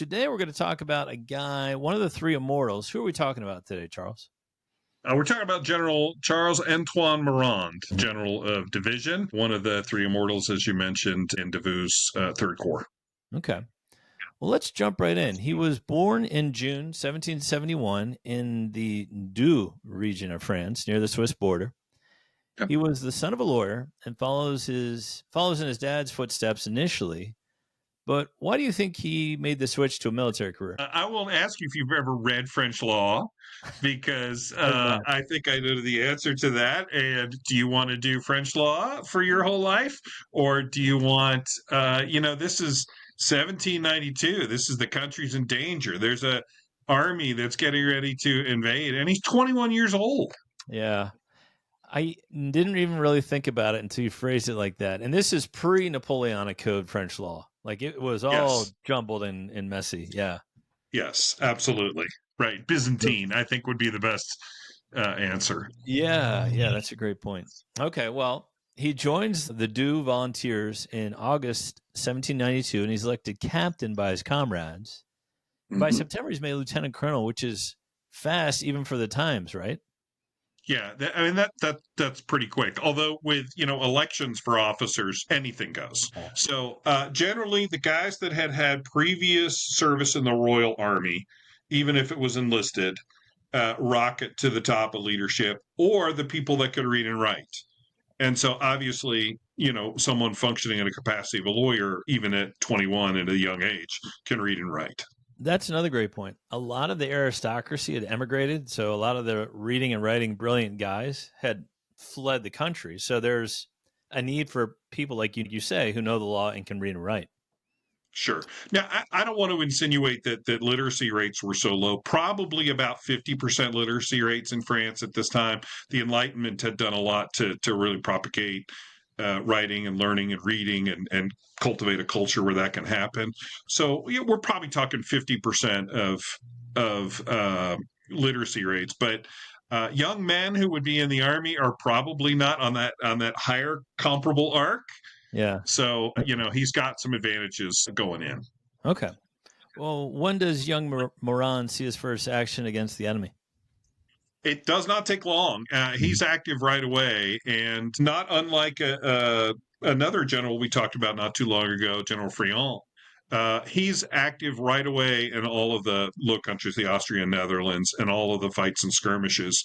Today we're going to talk about a guy, one of the three immortals. Who are we talking about today, Charles? We're talking about General Charles Antoine Morand, General of Division, one of the three immortals, as you mentioned, in Davout's Third Corps. Okay. Well, let's jump right in. He was born in June 1771 in the Doubs region of France, near the Swiss border. Yep. He was the son of a lawyer and follows in his dad's footsteps initially. But why do you think he made the switch to a military career? I won't ask you if you've ever read French law, because I think I know the answer to that. And do you want to do French law for your whole life? Or do you want, this is 1792. This is the country's in danger. There's a army that's getting ready to invade, and he's 21 years old. Yeah. I didn't even really think about it until you phrased it like that. And this is pre-Napoleonic Code French law. Like it was all jumbled and messy. Yeah. Yes, absolutely. Right. Byzantine, I think, would be the best answer. Yeah, that's a great point. Okay, well, he joins the Doubs Volunteers in August 1792, and he's elected captain by his comrades. Mm-hmm. By September, he's made lieutenant colonel, which is fast even for the times, right? Yeah, that's pretty quick. Although with elections for officers, anything goes. So generally, the guys that had previous service in the Royal Army, even if it was enlisted, rocket to the top of leadership, or the people that could read and write. And so obviously, someone functioning in a capacity of a lawyer, even at 21 at a young age, can read and write. That's another great point. A lot of the aristocracy had emigrated, so a lot of the reading and writing brilliant guys had fled the country. So there's a need for people like you say, who know the law and can read and write. Sure. Now, I don't want to insinuate that literacy rates were so low. Probably about 50% literacy rates in France at this time. The Enlightenment had done a lot to really propagate writing and learning and reading and cultivate a culture where that can happen. So we're probably talking 50% of literacy rates, but young men who would be in the army are probably not on that higher comparable arc. Yeah. So he's got some advantages going in. Okay. Well, when does young Morand see his first action against the enemy? It does not take long. He's active right away, and not unlike another general we talked about not too long ago, General Friant. He's active right away in all of the Low Countries, the Austrian Netherlands, and all of the fights and skirmishes.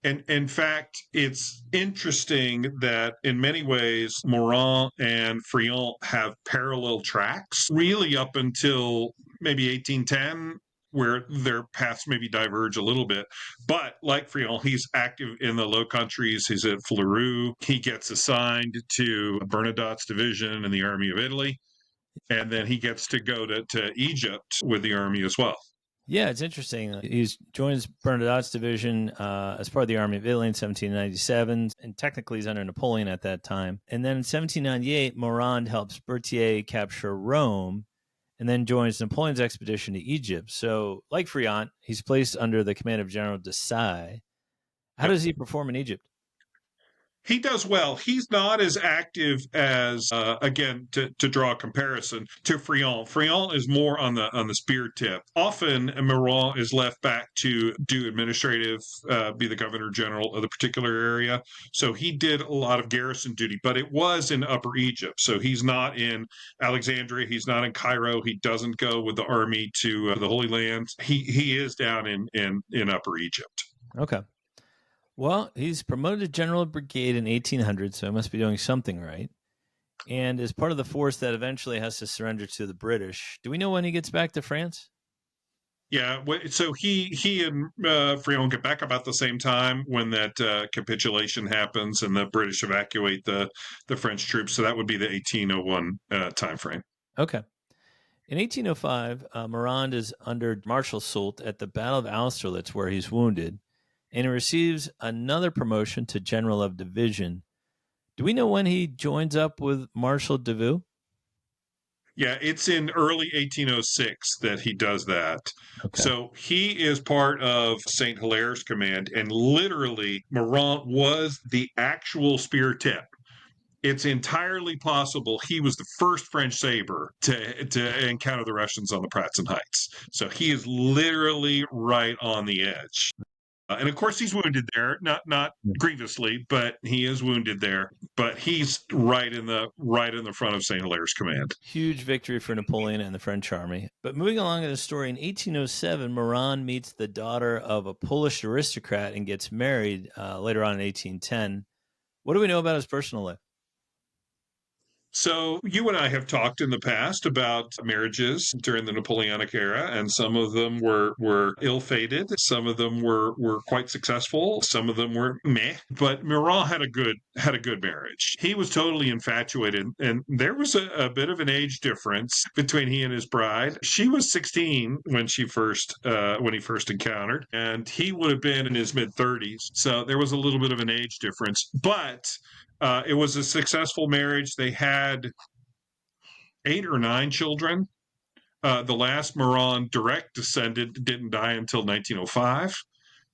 And in fact, it's interesting that in many ways, Morand and Friant have parallel tracks, really up until maybe 1810. Where their paths maybe diverge a little bit. But like Friant, he's active in the Low Countries. He's at Waterloo. He gets assigned to Bernadotte's division in the Army of Italy. And then he gets to go to Egypt with the army as well. Yeah, it's interesting. He joins Bernadotte's division as part of the Army of Italy in 1797, and technically he's under Napoleon at that time. And then in 1798, Morand helps Berthier capture Rome, and then joins Napoleon's expedition to Egypt. So, like Friant, he's placed under the command of General Desai. How does he perform in Egypt? He does well. He's not as active as, again, to draw a comparison to Friant. Friant is more on the spear tip. Often, Morand is left back to do administrative, be the governor general of the particular area. So he did a lot of garrison duty, but it was in Upper Egypt. So he's not in Alexandria. He's not in Cairo. He doesn't go with the army to the Holy Land. He is down in Upper Egypt. Okay. Well, he's promoted to general of brigade in 1800, so he must be doing something right. And is part of the force that eventually has to surrender to the British. Do we know when he gets back to France? Yeah, so he and Friant get back about the same time when that capitulation happens and the British evacuate the French troops. So that would be the 1801 time frame. Okay. In 1805, Morand is under Marshal Soult at the Battle of Austerlitz, where he's wounded. And he receives another promotion to General of Division. Do we know when he joins up with Marshal Davout? Yeah, it's in early 1806 that he does that. Okay. So he is part of St. Hilaire's command, and literally Morand was the actual spear tip it's entirely possible he was the first French saber to encounter the Russians on the Pratzen Heights. So he is literally right on the edge. And of course, he's wounded there, not grievously, but he is wounded there. But he's right in the front of Saint Hilaire's command. Huge victory for Napoleon and the French army. But moving along in the story, in 1807, Morand meets the daughter of a Polish aristocrat and gets married later on in 1810. What do we know about his personal life? So you and I have talked in the past about marriages during the Napoleonic era, and some of them were ill-fated, some of them were quite successful, some of them were meh. But Morand had a good marriage. He was totally infatuated, and there was a bit of an age difference between he and his bride. She was 16 when he first encountered, and he would have been in his mid-30s. So there was a little bit of an age difference, but it was a successful marriage. They had 8 or 9 children. The last Morand direct descendant didn't die until 1905.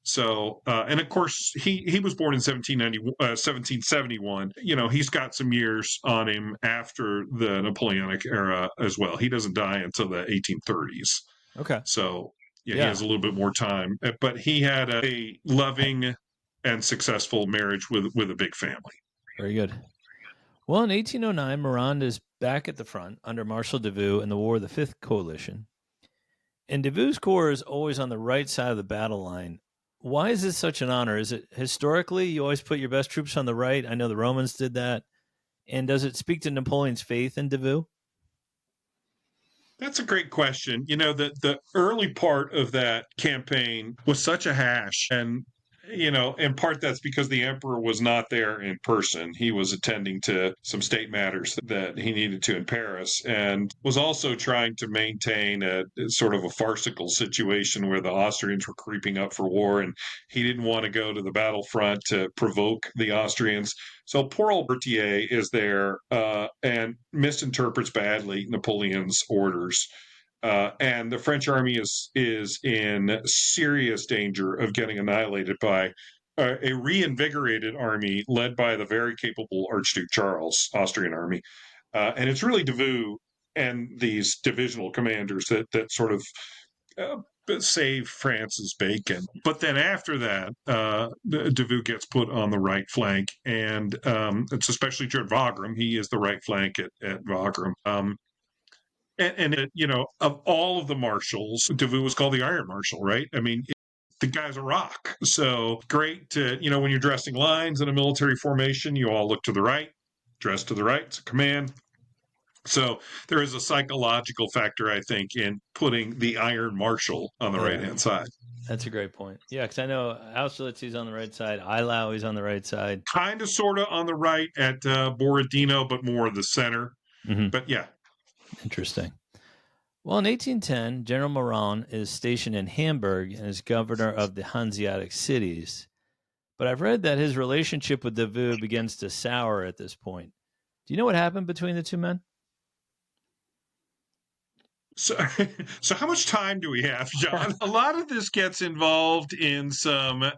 So, and of course, he was born in 1771. You know, he's got some years on him after the Napoleonic era as well. He doesn't die until the 1830s. Okay. So, yeah, he has a little bit more time. But he had a loving and successful marriage with a big family. Very good. Well, in 1809, Morand is back at the front under Marshal Davout in the War of the Fifth Coalition. And Davout's corps is always on the right side of the battle line. Why is this such an honor? Is it historically you always put your best troops on the right? I know the Romans did that. And does it speak to Napoleon's faith in Davout? That's a great question. You know, the early part of that campaign was such a hash. And, you know, in part that's because the emperor was not there in person. He was attending to some state matters that he needed to in Paris, and was also trying to maintain a sort of a farcical situation where the Austrians were creeping up for war, and he didn't want to go to the battlefront to provoke the Austrians. So poor old Berthier is there and misinterprets badly Napoleon's orders. And the French army is in serious danger of getting annihilated by a reinvigorated army led by the very capable Archduke Charles, Austrian army. And it's really Davout and these divisional commanders that sort of save France's bacon. But then after that, Davout gets put on the right flank, and it's especially during Wagram. He is the right flank at Wagram. And you know, of all of the marshals, Davout was called the Iron Marshal, right? I mean, the guy's a rock. So great to, you know, when you're dressing lines in a military formation, you all look to the right, dress to the right, it's a command. So there is a psychological factor, I think, in putting the Iron Marshal on the right-hand side. That's a great point. Yeah, because I know Austerlitz, he's on the right side. Eylau, he's on the right side. Kind of, sort of on the right at Borodino, but more the center. Mm-hmm. But yeah. Interesting. Well, in 1810, General Morand is stationed in Hamburg and is governor of the Hanseatic cities. But I've read that his relationship with Davout begins to sour at this point. Do you know what happened between the two men? So how much time do we have, John? A lot of this gets involved in some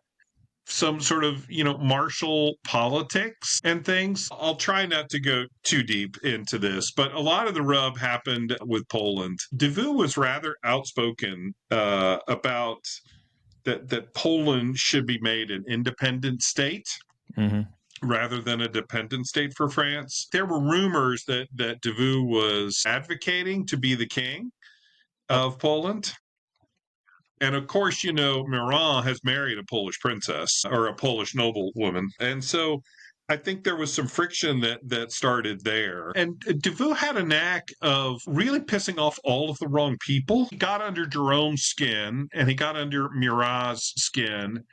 sort of, you know, martial politics and things. I'll try not to go too deep into this, but a lot of the rub happened with Poland. Davout was rather outspoken about that Poland should be made an independent state. Mm-hmm. Rather than a dependent state for France. There were rumors that Davout was advocating to be the king of Poland. And of course, you know, Morand has married a Polish princess or a Polish noblewoman. And so I think there was some friction that started there. And Davout had a knack of really pissing off all of the wrong people. He got under Jerome's skin and he got under Murat's skin.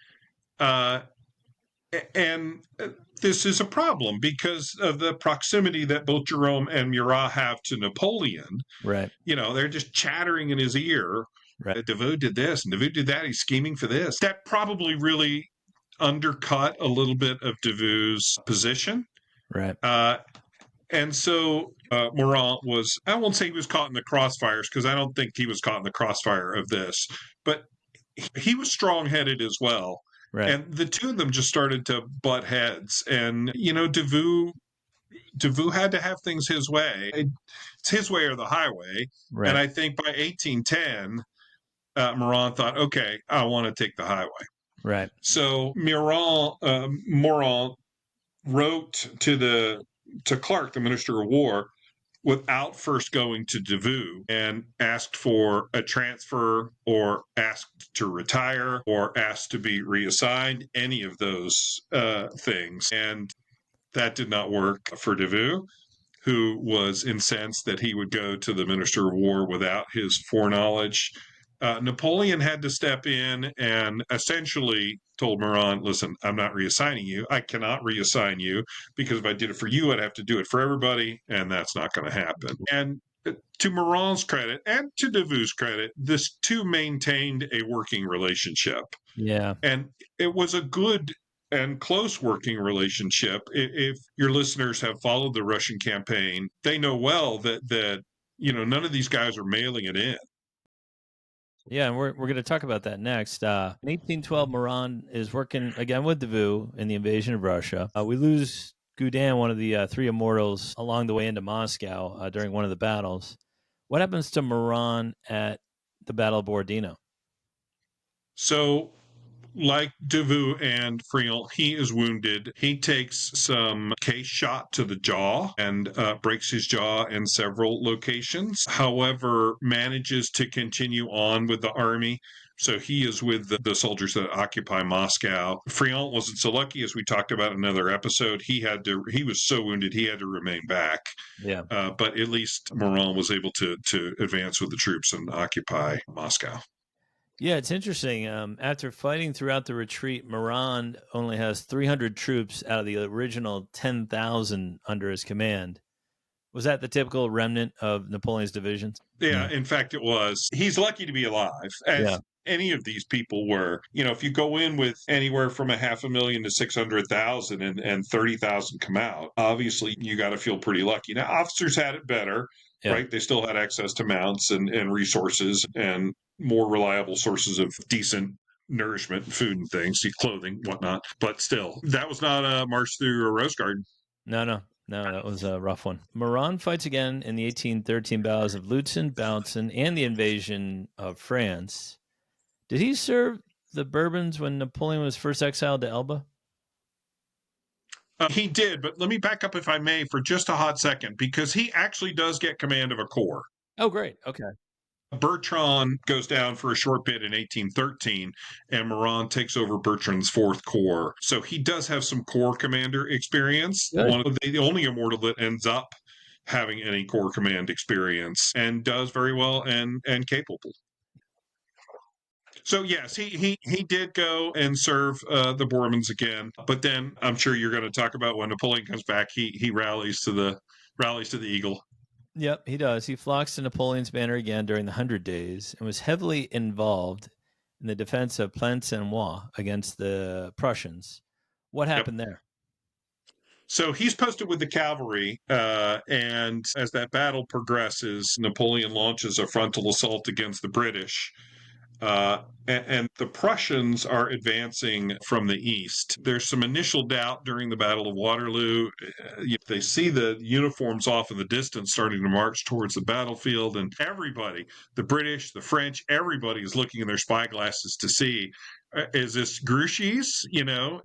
And this is a problem because of the proximity that both Jerome and Murat have to Napoleon. Right. You know, they're just chattering in his ear. Right. Davout did this and Davout did that. He's scheming for this. That probably really undercut a little bit of Davout's position. Right. And so Morand was, I won't say he was caught in the crossfires because I don't think he was caught in the crossfire of this, but he was strong-headed as well. Right. And the two of them just started to butt heads. And, you know, Davout Davout had to have things his way. It's his way or the highway. Right. And I think by 1810, Morand thought, okay, I want to take the highway. Right. So Morand wrote to Clark, the Minister of War, without first going to Davout, and asked for a transfer or asked to retire or asked to be reassigned, any of those things. And that did not work for Davout, who was incensed that he would go to the Minister of War without his foreknowledge. Napoleon had to step in and essentially told Morand, listen, I'm not reassigning you. I cannot reassign you because if I did it for you, I'd have to do it for everybody, and that's not going to happen. And to Morand's credit and to Davout's credit, this two maintained a working relationship. Yeah. And it was a good and close working relationship. If your listeners have followed the Russian campaign, they know well that none of these guys are mailing it in. Yeah, and we're going to talk about that next. In 1812, Morand is working again with Davout in the invasion of Russia. We lose Gudin, one of the three Immortals, along the way into Moscow during one of the battles. What happens to Morand at the Battle of Borodino? So, like Davout and Friant, he is wounded. He takes some case shot to the jaw and breaks his jaw in several locations. However, manages to continue on with the army. So he is with the soldiers that occupy Moscow. Friant wasn't so lucky, as we talked about in another episode. He was so wounded he had to remain back. Yeah. But at least Morand was able to advance with the troops and occupy Moscow. Yeah, it's interesting. After fighting throughout the retreat, Morand only has 300 troops out of the original 10,000 under his command. Was that the typical remnant of Napoleon's divisions? Yeah, in fact, it was. He's lucky to be alive, as any of these people were. If you go in with anywhere from 500,000 to 600,000 and 30,000 come out, obviously you got to feel pretty lucky. Now, officers had it better, right? They still had access to mounts and resources and more reliable sources of decent nourishment, food and things, clothing, whatnot. But still, that was not a march through a rose garden. No, that was a rough one. Morand fights again in the 1813 battles of Lutzen, Bautzen, and the invasion of France. Did he serve the Bourbons when Napoleon was first exiled to Elba? He did, but let me back up, if I may, for just a hot second, because he actually does get command of a corps. Oh, great. Okay. Bertrand goes down for a short bit in 1813, and Morand takes over Bertrand's Fourth Corps. So he does have some corps commander experience. Good. One of the only immortal that ends up having any corps command experience, and does very well and capable. So yes, he did go and serve the Bourbons again, but then I'm sure you're going to talk about when Napoleon comes back, he rallies to the Eagle. Yep, he does. He flocks to Napoleon's banner again during the 100 Days and was heavily involved in the defense of Plancenoit against the Prussians. What happened there? So he's posted with the cavalry, and as that battle progresses, Napoleon launches a frontal assault against the British. And the Prussians are advancing from the east. There's some initial doubt during the Battle of Waterloo. They see the uniforms off in the distance starting to march towards the battlefield, and everybody, the British, the French, everybody is looking in their spyglasses to see, is this Grouchy's,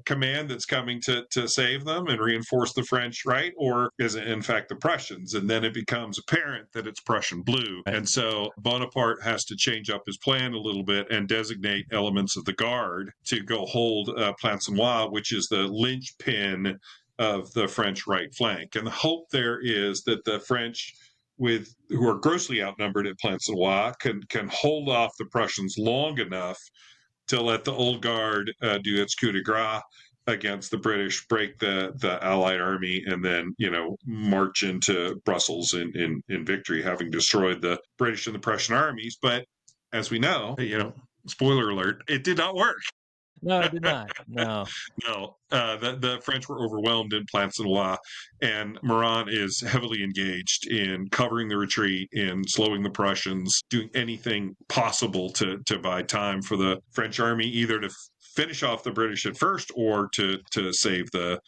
command that's coming to save them and reinforce the French, right? Or is it in fact the Prussians? And then it becomes apparent that it's Prussian blue. Right. And so Bonaparte has to change up his plan a little bit and designate elements of the guard to go hold Plancenoit, which is the linchpin of the French right flank. And the hope there is that the French, who are grossly outnumbered at Plancenoit, can hold off the Prussians long enough to let the old guard do its coup de grace against the British, break the Allied army, and then march into Brussels in victory, having destroyed the British and the Prussian armies. But as we know, spoiler alert, it did not work. No, it did not. No. No. The French were overwhelmed in Plancenoit, and Morand is heavily engaged in covering the retreat, in slowing the Prussians, doing anything possible to buy time for the French army, either to finish off the British at first or to save the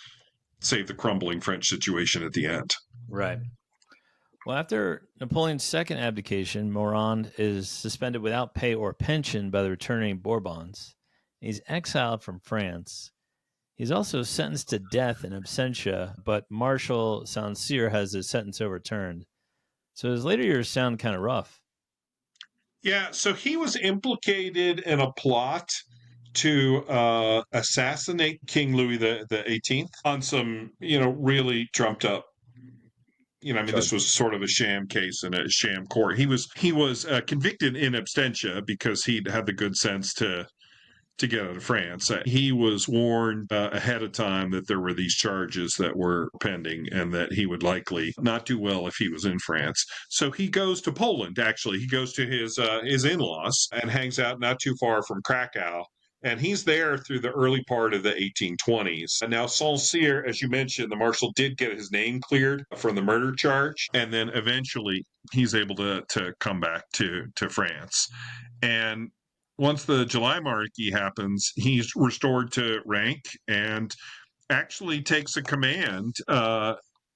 save the crumbling French situation at the end. Right. Well, after Napoleon's second abdication, Morand is suspended without pay or pension by the returning Bourbons. He's exiled from France. He's also sentenced to death in absentia, but Marshal Saint-Cyr has his sentence overturned. So his later years sound kind of rough. Yeah, so he was implicated in a plot to assassinate King Louis the 18th on some, really trumped up. This was sort of a sham case in a sham court. He was convicted in absentia because he'd had the good sense to get out of France. He was warned ahead of time that there were these charges that were pending and that he would likely not do well if he was in France. So he goes to Poland, actually. He goes to his in-laws and hangs out not too far from Krakow. And he's there through the early part of the 1820s. And now Saint-Cyr, as you mentioned, the marshal did get his name cleared from the murder charge. And then eventually he's able to come back to France. And once the July monarchy happens, he's restored to rank and actually takes a command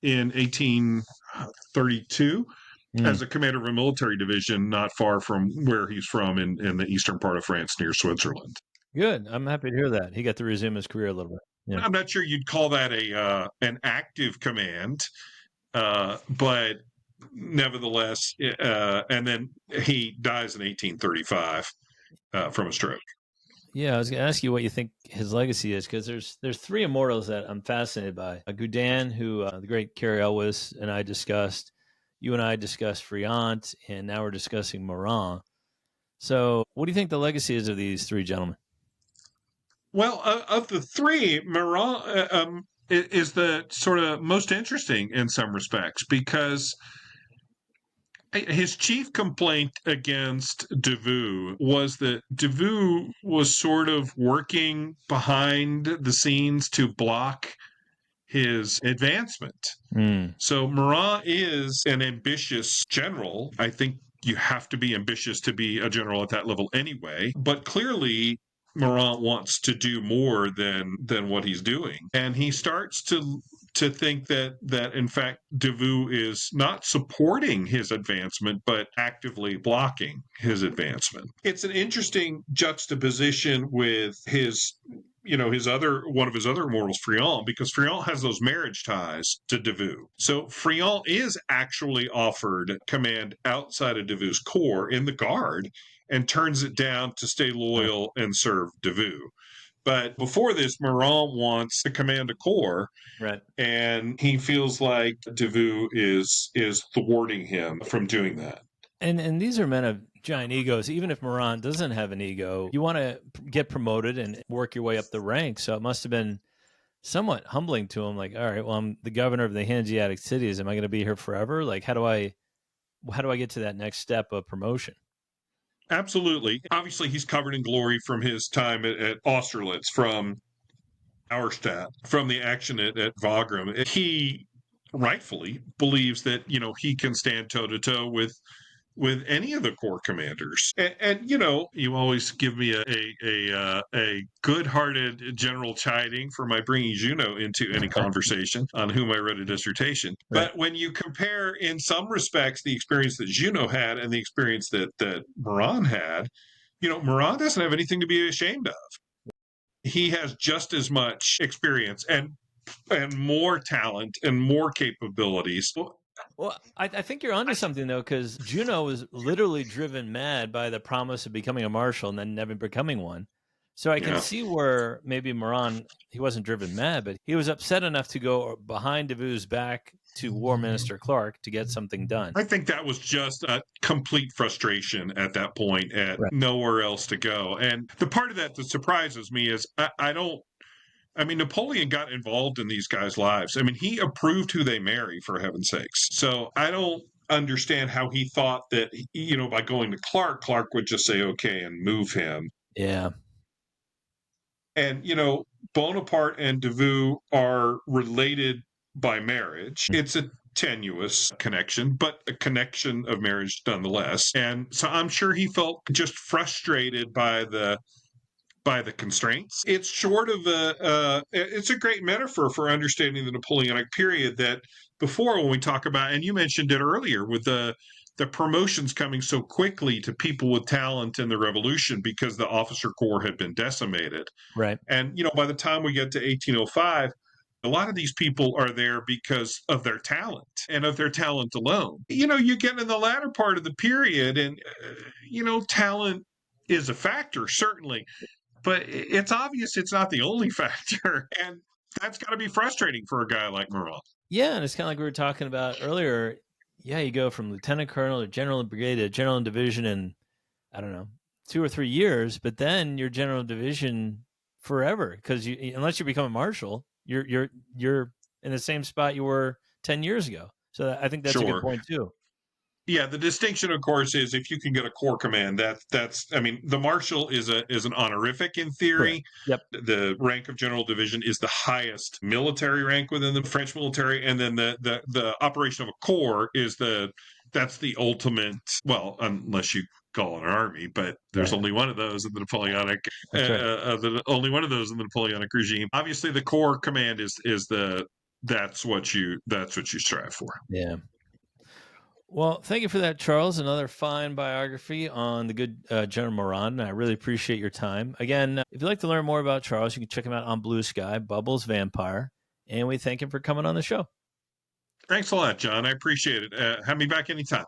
in 1832 as a commander of a military division not far from where he's from in the eastern part of France near Switzerland. Good. I'm happy to hear that. He got to resume his career a little bit. Yeah. I'm not sure you'd call that an active command, but nevertheless, and then he dies in 1835. From a stroke. Yeah, I was going to ask you what you think his legacy is, because there's three immortals that I'm fascinated by. Gudin, who the great Carrie Elwes and I discussed. You and I discussed Friant, and now we're discussing Morand. So what do you think the legacy is of these three gentlemen? Well, of the three, Morand is the sort of most interesting in some respects because his chief complaint against Davout was that Davout was sort of working behind the scenes to block his advancement. So Morand is an ambitious general. I think you have to be ambitious to be a general at that level anyway. But clearly, Morand wants to do more than what he's doing, and he starts to think that in fact Davout is not supporting his advancement but actively blocking his advancement. It's an interesting juxtaposition with his one of his other immortals, Friant, because Friant has those marriage ties to Davout. So Friant is actually offered command outside of Davout's corps in the guard and turns it down to stay loyal and serve Davout. But before this, Morand wants to command a corps, right? And he feels like Davout is thwarting him from doing that. And these are men of giant egos. Even if Morand doesn't have an ego, you want to get promoted and work your way up the ranks. So it must have been somewhat humbling to him. Like, all right, well, I'm the governor of the Hanseatic cities. Am I going to be here forever? Like, how do I get to that next step of promotion? Absolutely. Obviously, he's covered in glory from his time at Austerlitz, from Auerstadt, from the action at Wagram. He rightfully believes that, he can stand toe-to-toe with any of the corps commanders. And you always give me a good-hearted general chiding for my bringing Junot into any conversation on whom I wrote a dissertation. Right. But when you compare, in some respects, the experience that Junot had and the experience that Morand had, Morand doesn't have anything to be ashamed of. He has just as much experience and more talent and more capabilities. Well, I think you're onto something, though, because Junot was literally driven mad by the promise of becoming a marshal and then never becoming one. So I can see where maybe Morand, he wasn't driven mad, but he was upset enough to go behind Davout's back to War Minister Clark to get something done. I think that was just a complete frustration at that point, at nowhere else to go. And the part of that surprises me is Napoleon got involved in these guys' lives. He approved who they marry, for heaven's sakes. So I don't understand how he thought that, by going to Clark would just say, okay, and move him. Yeah. And, Bonaparte and Davout are related by marriage. It's a tenuous connection, but a connection of marriage nonetheless. And so I'm sure he felt just frustrated by the by the constraints. It's short of it's a great metaphor for understanding the Napoleonic period that before when we talk about, and you mentioned it earlier with the promotions coming so quickly to people with talent in the revolution because the officer corps had been decimated. Right. And, by the time we get to 1805, a lot of these people are there because of their talent and of their talent alone. You get in the latter part of the period and, talent is a factor, certainly, but it's obvious it's not the only factor. And that's got to be frustrating for a guy like Morand. Yeah, and it's kind of like we were talking about earlier. Yeah, you go from lieutenant colonel to general of brigade to general in division in, I don't know, 2 or 3 years, but then you're general of division forever because unless you become a marshal, you're in the same spot you were 10 years ago. So I think that's a good point too. Yeah, the distinction, of course, is if you can get a corps command. That's. I mean, the marshal is an honorific in theory. Correct. Yep. The rank of general division is the highest military rank within the French military, and then the operation of a corps is that's the ultimate. Well, unless you call it an army, but there's only one of those in the Napoleonic. Only one of those in the Napoleonic regime. Obviously, the corps command is that's what you strive for. Yeah. Well, thank you for that, Charles. Another fine biography on the good General Morand. I really appreciate your time. Again, if you'd like to learn more about Charles, you can check him out on Blue Sky, Bubbles Vampire. And we thank him for coming on the show. Thanks a lot, John. I appreciate it. Have me back anytime.